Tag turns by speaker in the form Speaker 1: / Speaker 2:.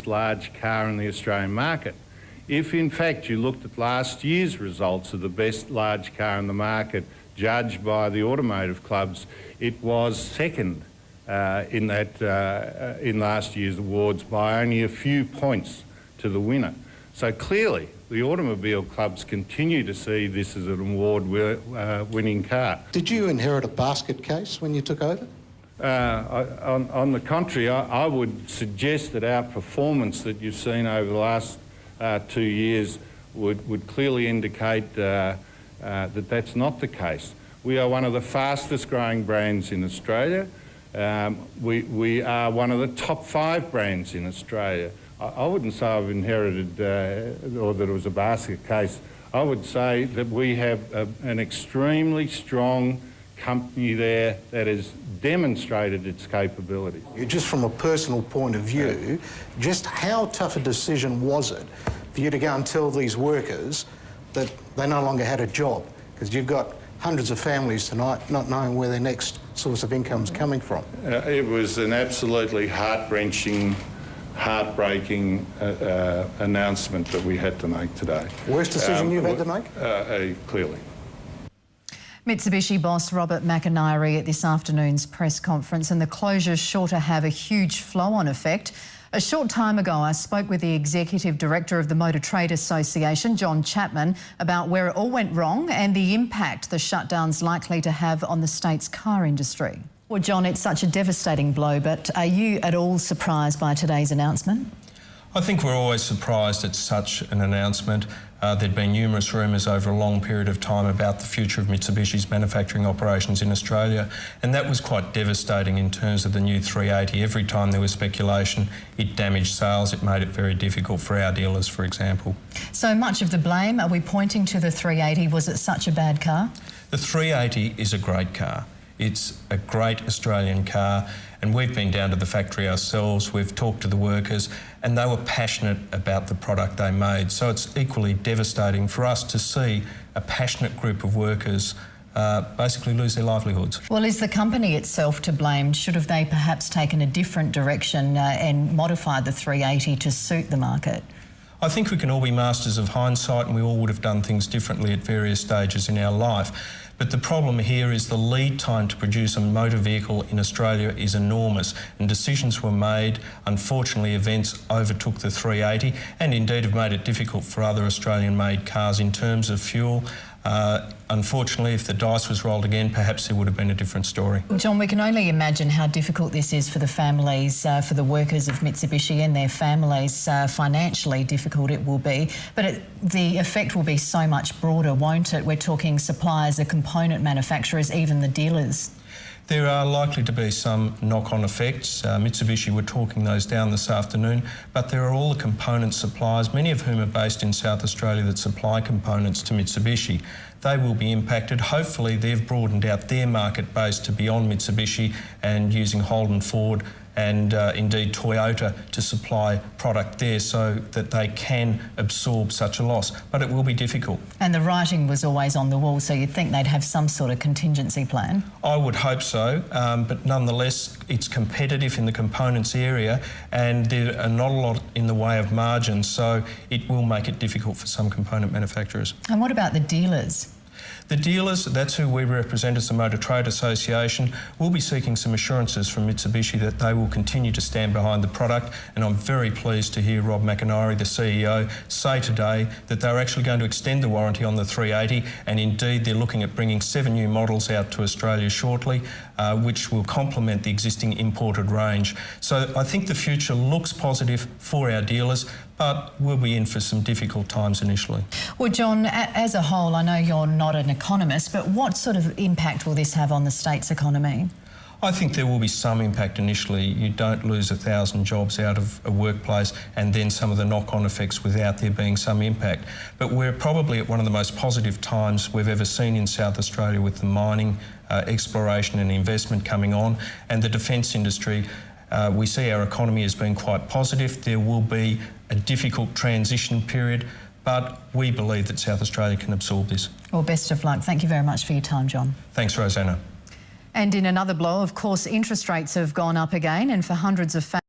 Speaker 1: large car in the Australian market. If in fact you looked at last year's results of the best large car in the market judged by the automotive clubs, it was second in last year's awards by only a few points to the winner. So clearly the automobile clubs continue to see this as an award-winning car.
Speaker 2: Did you inherit a basket case when you took over?
Speaker 1: On the contrary, I would suggest that our performance that you've seen over the last 2 years would clearly indicate that that's not the case. We are one of the fastest growing brands in Australia. We are one of the top 5 brands in Australia. I wouldn't say I've inherited or that it was a basket case. I would say that we have an extremely strong company there that has demonstrated its capability.
Speaker 2: Just from a personal point of view, just how tough a decision was it for you to go and tell these workers that they no longer had a job? Because you've got hundreds of families tonight not knowing where their next source of income is coming from.
Speaker 1: It was an absolutely heart-wrenching, heartbreaking announcement that we had to make today.
Speaker 2: Worst decision you've had to make?
Speaker 1: Clearly.
Speaker 3: Mitsubishi boss Robert McIntyre at this afternoon's press conference, and the closure is sure to have a huge flow-on effect. A short time ago, I spoke with the Executive Director of the Motor Trade Association, John Chapman, about where it all went wrong and the impact the shutdown's likely to have on the state's car industry. Well, John, it's such a devastating blow, but are you at all surprised by today's announcement?
Speaker 4: I think we're always surprised at such an announcement. There'd been numerous rumours over a long period of time about the future of Mitsubishi's manufacturing operations in Australia, and that was quite devastating in terms of the new 380. Every time there was speculation, it damaged sales. It made it very difficult for our dealers, for example.
Speaker 3: So much of the blame, are we pointing to the 380? Was it such a bad car?
Speaker 4: The 380 is a great car. It's a great Australian car, and we've been down to the factory ourselves, we've talked to the workers, and they were passionate about the product they made. So it's equally devastating for us to see a passionate group of workers basically lose their livelihoods.
Speaker 3: Well, is the company itself to blame? Should have they perhaps taken a different direction and modified the 380 to suit the market?
Speaker 4: I think we can all be masters of hindsight, and we all would have done things differently at various stages in our life. But the problem here is the lead time to produce a motor vehicle in Australia is enormous, and decisions were made. Unfortunately, events overtook the 380 and indeed have made it difficult for other Australian-made cars in terms of fuel. Unfortunately, if the dice was rolled again, perhaps there would have been a different story.
Speaker 3: John, we can only imagine how difficult this is for the families, for the workers of Mitsubishi and their families. Financially difficult it will be, but the effect will be so much broader, won't it? We're talking suppliers, the component manufacturers, even the dealers.
Speaker 4: There are likely to be some knock-on effects. Mitsubishi were talking those down this afternoon, but there are all the component suppliers, many of whom are based in South Australia, that supply components to Mitsubishi. They will be impacted. Hopefully they've broadened out their market base to beyond Mitsubishi and using Holden, Ford and indeed Toyota to supply product there so that they can absorb such a loss. But it will be difficult. And
Speaker 3: the writing was always on the wall, so you'd think they'd have some sort of contingency plan?
Speaker 4: I would hope so, but nonetheless it's competitive in the components area and there are not a lot in the way of margins, so it will make it difficult for some component manufacturers.
Speaker 3: And what about the dealers?
Speaker 4: The dealers, that's who we represent as the Motor Trade Association, will be seeking some assurances from Mitsubishi that they will continue to stand behind the product, and I'm very pleased to hear Rob McIntyre, the CEO, say today that they're actually going to extend the warranty on the 380, and indeed they're looking at bringing 7 new models out to Australia shortly, which will complement the existing imported range. So I think the future looks positive for our dealers, but we'll be in for some difficult times initially.
Speaker 3: Well, John, as a whole, I know you're not an economist, but what sort of impact will this have on the state's economy?
Speaker 4: I think there will be some impact initially. You don't lose 1,000 jobs out of a workplace and then some of the knock-on effects without there being some impact. But we're probably at one of the most positive times we've ever seen in South Australia with the mining, exploration and investment coming on, and the defence industry. We see our economy as being quite positive. There will be a difficult transition period, but we believe that South Australia can absorb this.
Speaker 3: Well, best of luck. Thank you very much for your time, John.
Speaker 4: Thanks, Rosanna.
Speaker 3: And in another blow, of course, interest rates have gone up again, and for hundreds of families